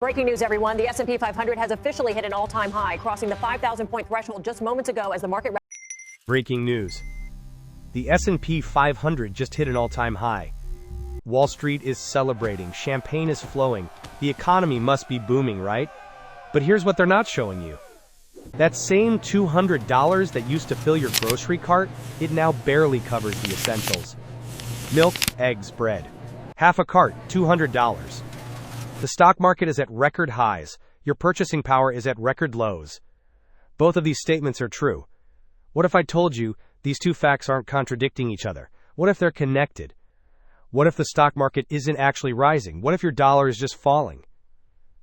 Breaking news, everyone. The S&P 500 has officially hit an all-time high, crossing the 5,000-point threshold just moments ago as the market... Breaking news. The S&P 500 just hit an all-time high. Wall Street is celebrating. Champagne is flowing. The economy must be booming, right? But here's what they're not showing you. That same $200 that used to fill your grocery cart, it now barely covers the essentials. Milk, eggs, bread. Half a cart, $200. The stock market is at record highs. Your purchasing power is at record lows. Both of these statements are true. What if I told you these two facts aren't contradicting each other? What if they're connected? What if the stock market isn't actually rising? What if your dollar is just falling?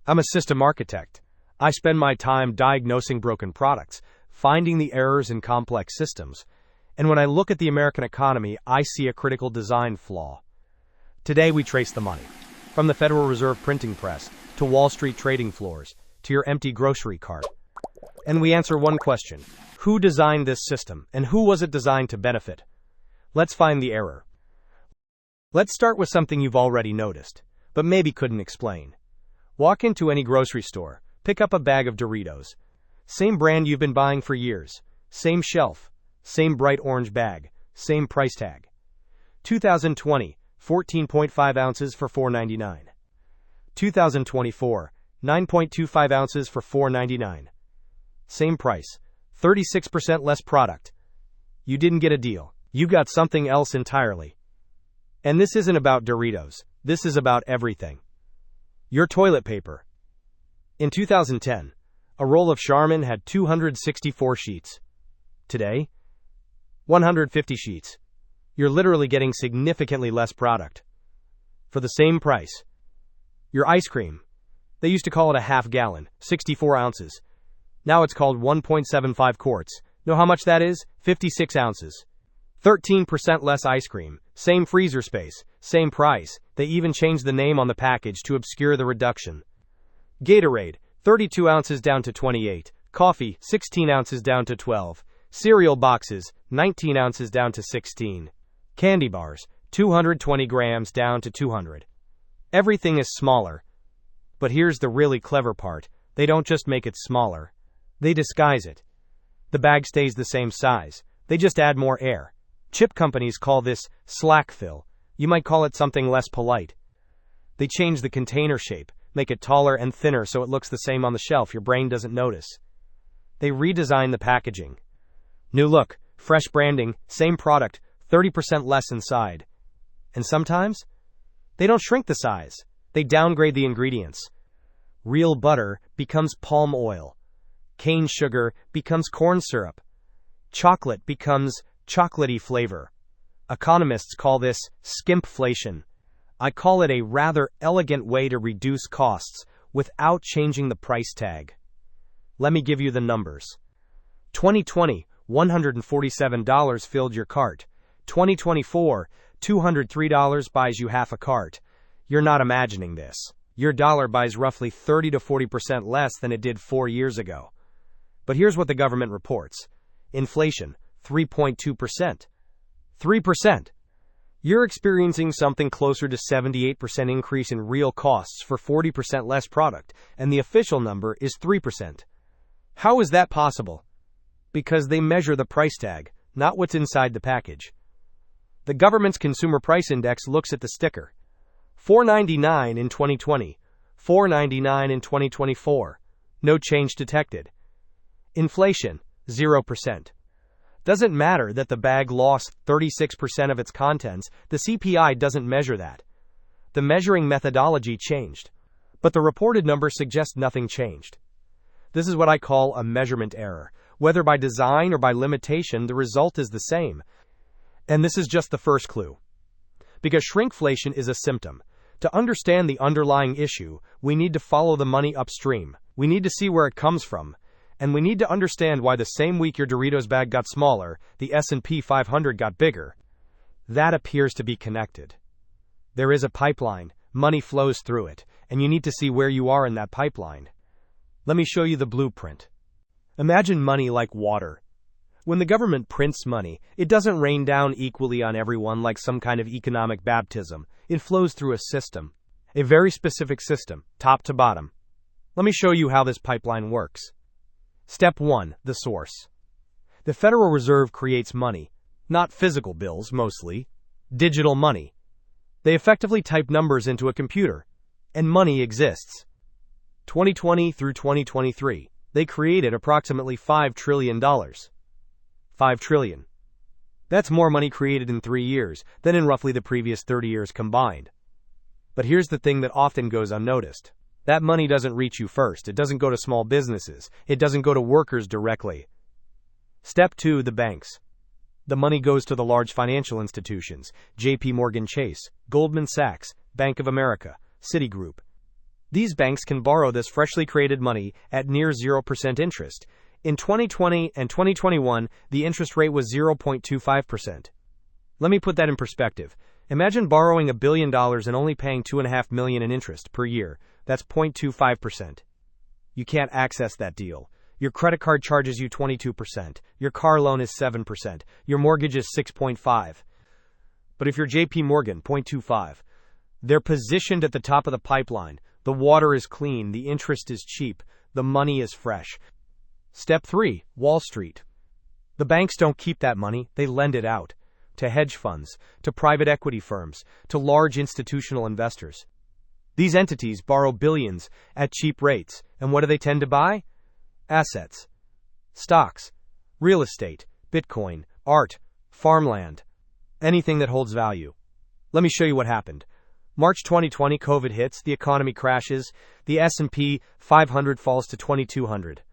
I'm a system architect. I spend my time diagnosing broken products, finding the errors in complex systems. And when I look at the American economy, I see a critical design flaw. Today we trace the money. From the Federal Reserve printing press, to Wall Street trading floors, to your empty grocery cart. And we answer one question. Who designed this system, and who was it designed to benefit? Let's find the error. Let's start with something you've already noticed, but maybe couldn't explain. Walk into any grocery store, pick up a bag of Doritos. Same brand you've been buying for years. Same shelf. Same bright orange bag. Same price tag. 2020. 14.5 ounces for $4.99. 2024, 9.25 ounces for $4.99. Same price, 36% less product. You didn't get a deal. You got something else entirely. And this isn't about Doritos. This is about everything. Your toilet paper. In 2010, a roll of Charmin had 264 sheets. Today, 150 sheets. You're literally getting significantly less product for the same price. Your ice cream. They used to call it a half gallon, 64 ounces. Now it's called 1.75 quarts. Know how much that is? 56 ounces. 13% less ice cream, same freezer space, same price. They even changed the name on the package to obscure the reduction. Gatorade, 32 ounces down to 28. Coffee, 16 ounces down to 12. Cereal boxes, 19 ounces down to 16. Candy bars, 220 grams down to 200. Everything is smaller. But here's the really clever part. They don't just make it smaller. They disguise it. The bag stays the same size. They just add more air. Chip companies call this slack fill. You might call it something less polite. They change the container shape, make it taller and thinner so it looks the same on the shelf. Your brain doesn't notice. They redesign the packaging. New look, fresh branding, same product, 30% less inside. And sometimes, they don't shrink the size. They downgrade the ingredients. Real butter becomes palm oil. Cane sugar becomes corn syrup. Chocolate becomes chocolatey flavor. Economists call this skimpflation. I call it a rather elegant way to reduce costs without changing the price tag. Let me give you the numbers. 2020, $147 filled your cart. 2024, $203 buys you half a cart. You're not imagining this. Your dollar buys roughly 30 to 40% less than it did 4 years ago. But here's what the government reports. Inflation, 3.2%. 3%. You're experiencing something closer to 78% increase in real costs for 40% less product, and the official number is 3%. How is that possible? Because they measure the price tag, not what's inside the package. The government's Consumer Price Index looks at the sticker. $4.99 in 2020, $4.99 in 2024. No change detected. Inflation, 0%. Doesn't matter that the bag lost 36% of its contents, the CPI doesn't measure that. The measuring methodology changed. But the reported number suggests nothing changed. This is what I call a measurement error. Whether by design or by limitation, the result is the same. And this is just the first clue. Because shrinkflation is a symptom. To understand the underlying issue, we need to follow the money upstream. We need to see where it comes from. And we need to understand why the same week your Doritos bag got smaller, the S&P 500 got bigger. That appears to be connected. There is a pipeline, money flows through it, and you need to see where you are in that pipeline. Let me show you the blueprint. Imagine money like water. When the government prints money, it doesn't rain down equally on everyone like some kind of economic baptism. It flows through a system. A very specific system, top to bottom. Let me show you how this pipeline works. Step 1. The source. The Federal Reserve creates money, not physical bills mostly, digital money. They effectively type numbers into a computer, and money exists. 2020 through 2023, they created approximately $5 trillion. $5 trillion. That's more money created in 3 years than in roughly the previous 30 years combined. But here's the thing that often goes unnoticed. That money doesn't reach you first. It doesn't go to small businesses. It doesn't go to workers directly. Step 2. The banks. The money goes to the large financial institutions, J.P. Morgan Chase, Goldman Sachs, Bank of America, Citigroup. These banks can borrow this freshly created money at near 0% interest. In 2020 and 2021, the interest rate was 0.25%. Let me put that in perspective. Imagine borrowing $1 billion and only paying $2.5 million in interest per year. That's 0.25%. You can't access that deal. Your credit card charges you 22%. Your car loan is 7%. Your mortgage is 6.5%. But if you're JP Morgan, 0.25%. They're positioned at the top of the pipeline. The water is clean. The interest is cheap. The money is fresh. Step 3. Wall Street. The banks don't keep that money. They lend it out. To hedge funds, to private equity firms, to large institutional investors. These entities borrow billions at cheap rates. And what do they tend to buy? Assets. Stocks. Real estate. Bitcoin. Art. Farmland. Anything that holds value. Let me show you what happened. March 2020, COVID hits, the economy crashes, the S&P 500 falls to 2,200.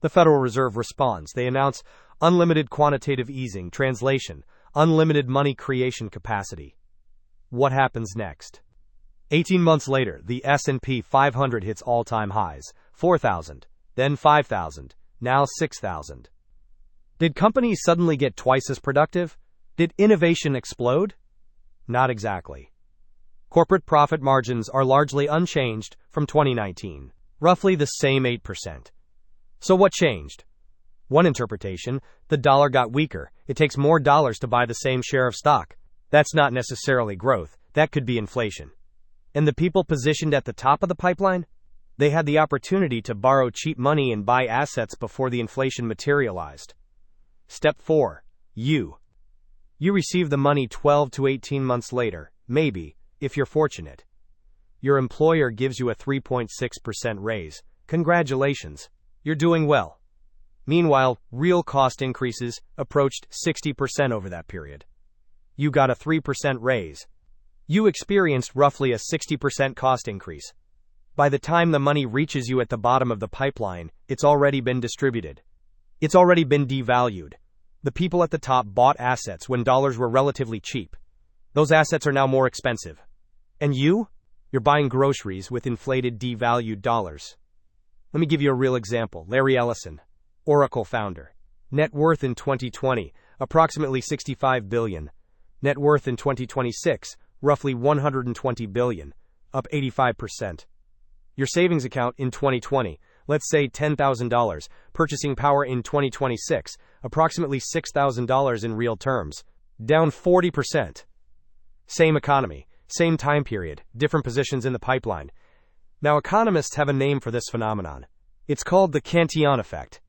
The Federal Reserve responds. They announce unlimited quantitative easing, translation, unlimited money creation capacity. What happens next? 18 months later, the S&P 500 hits all-time highs, 4,000, then 5,000, now 6,000. Did companies suddenly get twice as productive? Did innovation explode? Not exactly. Corporate profit margins are largely unchanged from 2019, roughly the same 8%. So what changed? One interpretation, the dollar got weaker. It takes more dollars to buy the same share of stock. That's not necessarily growth. That could be inflation. And the people positioned at the top of the pipeline? They had the opportunity to borrow cheap money and buy assets before the inflation materialized. Step 4. You receive the money 12 to 18 months later, maybe, if you're fortunate. Your employer gives you a 3.6% raise. Congratulations. You're doing well. Meanwhile, real cost increases approached 60% over that period. You got a 3% raise. You experienced roughly a 60% cost increase. By the time the money reaches you at the bottom of the pipeline, it's already been distributed. It's already been devalued. The people at the top bought assets when dollars were relatively cheap. Those assets are now more expensive. And you're buying groceries with inflated, devalued dollars. Let me give you a real example. Larry Ellison, Oracle founder. Net worth in 2020, approximately $65 billion. Net worth in 2026, roughly $120 billion, up 85%. Your savings account in 2020, let's say $10,000. Purchasing power in 2026, approximately $6,000 in real terms, down 40%. Same economy, same time period, different positions in the pipeline. Now, economists have a name for this phenomenon. It's called the Cantillon Effect,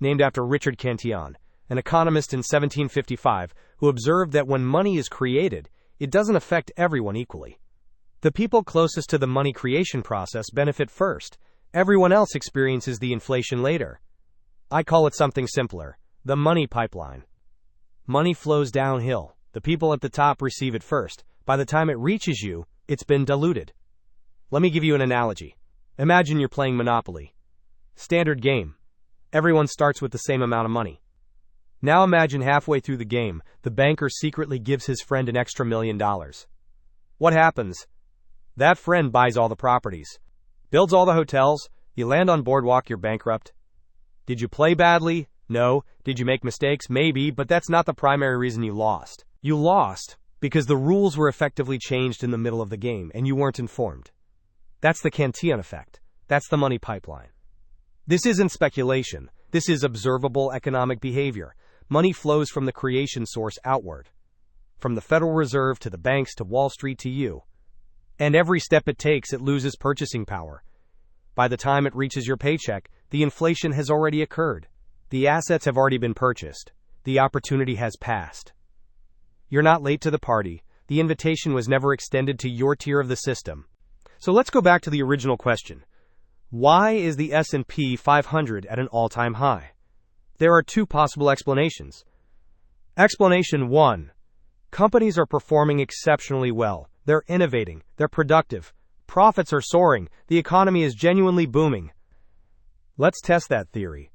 named after Richard Cantillon, an economist in 1755 who observed that when money is created, it doesn't affect everyone equally. The people closest to the money creation process benefit first. Everyone else experiences the inflation later. I call it something simpler, the money pipeline. Money flows downhill. The people at the top receive it first. By the time it reaches you, it's been diluted. Let me give you an analogy. Imagine you're playing Monopoly. Standard game. Everyone starts with the same amount of money. Now imagine halfway through the game, the banker secretly gives his friend an extra $1 million. What happens? That friend buys all the properties, builds all the hotels, you land on boardwalk, you're bankrupt. Did you play badly? No. Did you make mistakes? Maybe, but that's not the primary reason you lost. You lost because the rules were effectively changed in the middle of the game and you weren't informed. That's the Cantillon Effect. That's the money pipeline. This isn't speculation. This is observable economic behavior. Money flows from the creation source outward. From the Federal Reserve to the banks to Wall Street to you. And every step it takes, it loses purchasing power. By the time it reaches your paycheck, the inflation has already occurred. The assets have already been purchased. The opportunity has passed. You're not late to the party. The invitation was never extended to your tier of the system. So let's go back to the original question. Why is the S&P 500 at an all-time high? There are two possible explanations. Explanation 1. Companies are performing exceptionally well. They're innovating. They're productive. Profits are soaring. The economy is genuinely booming. Let's test that theory.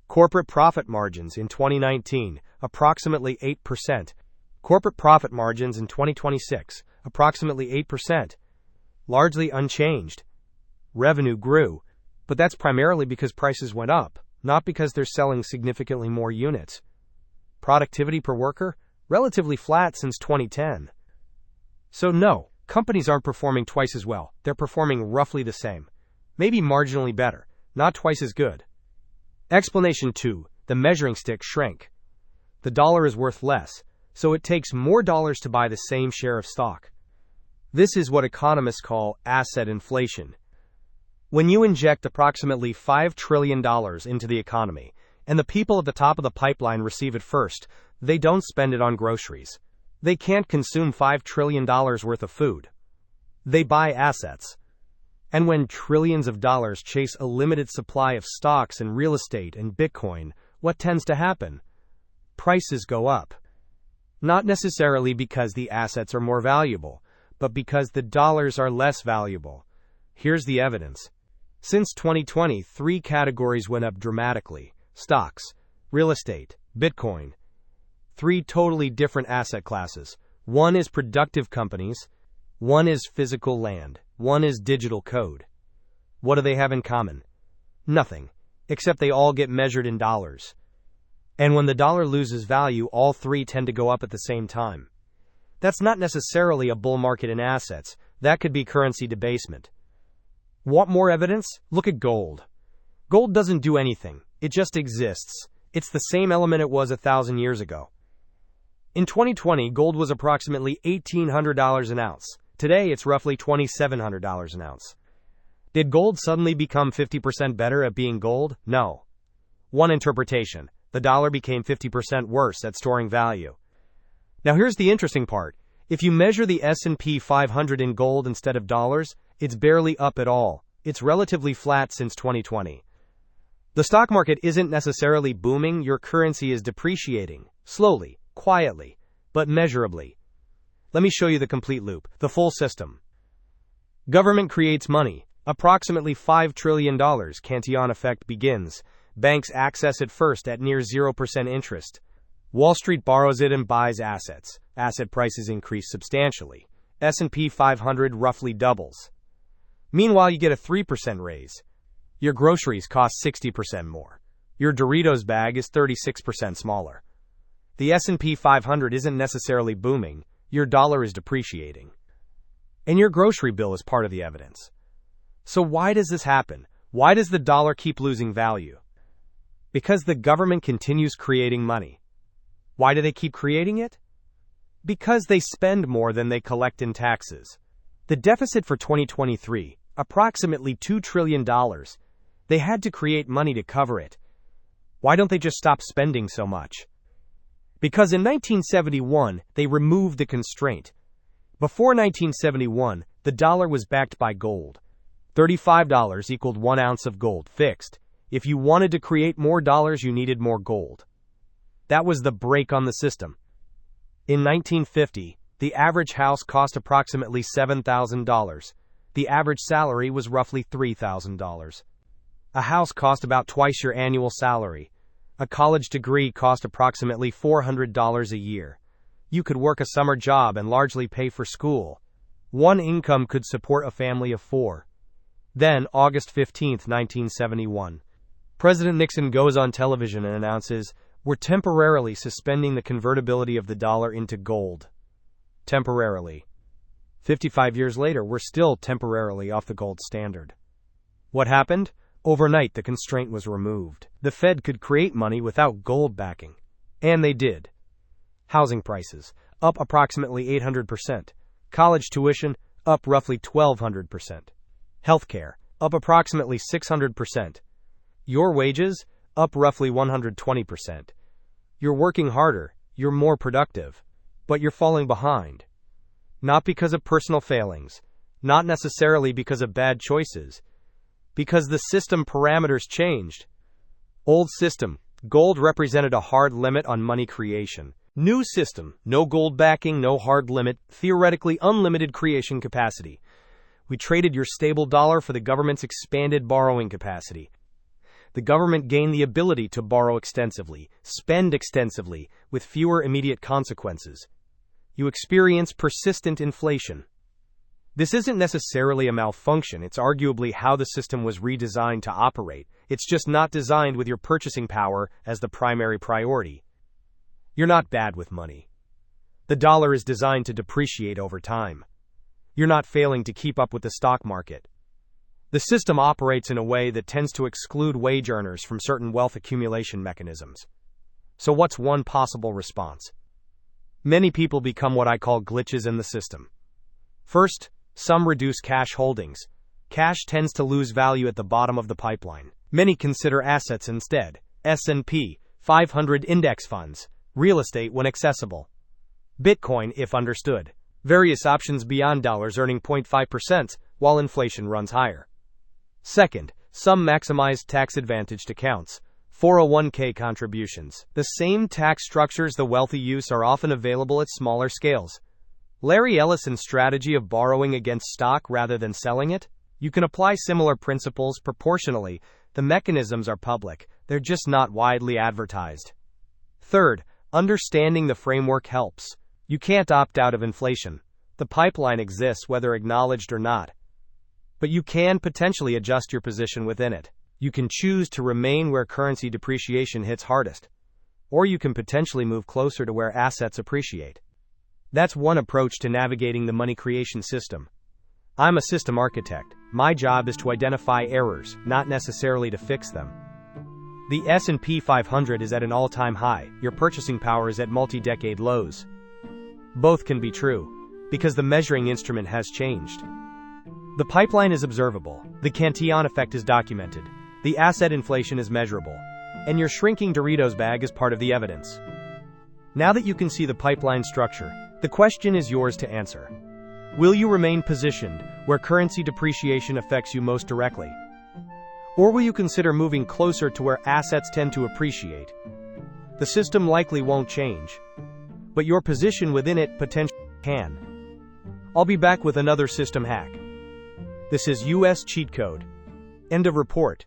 Corporate profit margins in 2019, approximately 8%. Corporate profit margins in 2026, approximately 8%. Largely unchanged. Revenue grew, but that's primarily because prices went up, not because they're selling significantly more units. Productivity per worker, relatively flat since 2010. So no, companies aren't performing twice as well. They're performing roughly the same. Maybe marginally better, not twice as good. Explanation 2. The measuring stick shrank. The dollar is worth less, so it takes more dollars to buy the same share of stock. This is what economists call asset inflation. When you inject approximately $5 trillion into the economy, and the people at the top of the pipeline receive it first, they don't spend it on groceries. They can't consume $5 trillion worth of food. They buy assets. And when trillions of dollars chase a limited supply of stocks and real estate and Bitcoin, what tends to happen? Prices go up. Not necessarily because the assets are more valuable, but because the dollars are less valuable. Here's the evidence. Since 2020, 3 categories went up dramatically: stocks, real estate, Bitcoin. 3 totally different asset classes. One is productive companies, one is physical land, one is digital code. What do they have in common? Nothing, except they all get measured in dollars. And when the dollar loses value, all 3 tend to go up at the same time. That's not necessarily a bull market in assets. That could be currency debasement. Want more evidence? Look at gold. Gold doesn't do anything. It just exists. It's the same element it was 1,000 years ago. In 2020, gold was approximately $1,800 an ounce. Today, it's roughly $2,700 an ounce. Did gold suddenly become 50% better at being gold? No. One interpretation: the dollar became 50% worse at storing value. Now here's the interesting part. If you measure the S&P 500 in gold instead of dollars, it's barely up at all. It's relatively flat since 2020. The stock market isn't necessarily booming. Your currency is depreciating. Slowly, quietly, but measurably. Let me show you the complete loop, the full system. Government creates money, approximately $5 trillion. Cantillon Effect begins. Banks access it first at near 0% interest. Wall Street borrows it and buys assets. Asset prices increase substantially. S&P 500 roughly doubles. Meanwhile, you get a 3% raise. Your groceries cost 60% more. Your Doritos bag is 36% smaller. The S&P 500 isn't necessarily booming. Your dollar is depreciating. And your grocery bill is part of the evidence. So why does this happen? Why does the dollar keep losing value? Because the government continues creating money. Why do they keep creating it? Because they spend more than they collect in taxes. The deficit for 2023, approximately $2 trillion. They had to create money to cover it. Why don't they just stop spending so much? Because in 1971, they removed the constraint. Before 1971, the dollar was backed by gold. $35 equaled 1 ounce of gold, fixed. If you wanted to create more dollars, you needed more gold. That was the brake on the system. In 1950, the average house cost approximately $7,000. The average salary was roughly $3,000. A house cost about twice your annual salary. A college degree cost approximately $400 a year. You could work a summer job and largely pay for school. One income could support a family of 4. Then, August 15, 1971. President Nixon goes on television and announces, "We're temporarily suspending the convertibility of the dollar into gold." Temporarily. 55 years later, we're still temporarily off the gold standard. What happened? Overnight, the constraint was removed. The Fed could create money without gold backing. And they did. Housing prices, up approximately 800%. College tuition, up roughly 1,200%. Healthcare, up approximately 600%. Your wages, up roughly 120%. You're working harder, you're more productive, but you're falling behind. Not because of personal failings, not necessarily because of bad choices, because the system parameters changed. Old system, gold represented a hard limit on money creation. New system, no gold backing, no hard limit, theoretically unlimited creation capacity. We traded your stable dollar for the government's expanded borrowing capacity. The government gained the ability to borrow extensively, spend extensively, with fewer immediate consequences. You experience persistent inflation. This isn't necessarily a malfunction, it's arguably how the system was redesigned to operate. It's just not designed with your purchasing power as the primary priority. You're not bad with money. The dollar is designed to depreciate over time. You're not failing to keep up with the stock market. The system operates in a way that tends to exclude wage earners from certain wealth accumulation mechanisms. So what's one possible response? Many people become what I call glitches in the system. First, some reduce cash holdings. Cash tends to lose value at the bottom of the pipeline. Many consider assets instead. S&P 500 index funds, real estate when accessible, Bitcoin if understood, various options beyond dollars earning 0.5% while inflation runs higher. Second, some maximize tax-advantaged accounts, 401k contributions. The same tax structures the wealthy use are often available at smaller scales. Larry Ellison's strategy of borrowing against stock rather than selling it? You can apply similar principles proportionally. The mechanisms are public, they're just not widely advertised. Third, understanding the framework helps. You can't opt out of inflation. The pipeline exists whether acknowledged or not. But you can potentially adjust your position within it. You can choose to remain where currency depreciation hits hardest. Or you can potentially move closer to where assets appreciate. That's one approach to navigating the money creation system. I'm a system architect. My job is to identify errors, not necessarily to fix them. The S&P 500 is at an all-time high. Your purchasing power is at multi-decade lows. Both can be true, because the measuring instrument has changed. The pipeline is observable. The Cantillon Effect is documented. The asset inflation is measurable. And your shrinking Doritos bag is part of the evidence. Now that you can see the pipeline structure, the question is yours to answer. Will you remain positioned where currency depreciation affects you most directly? Or will you consider moving closer to where assets tend to appreciate? The system likely won't change, but your position within it potentially can. I'll be back with another system hack. This is US Cheat Code. End of report.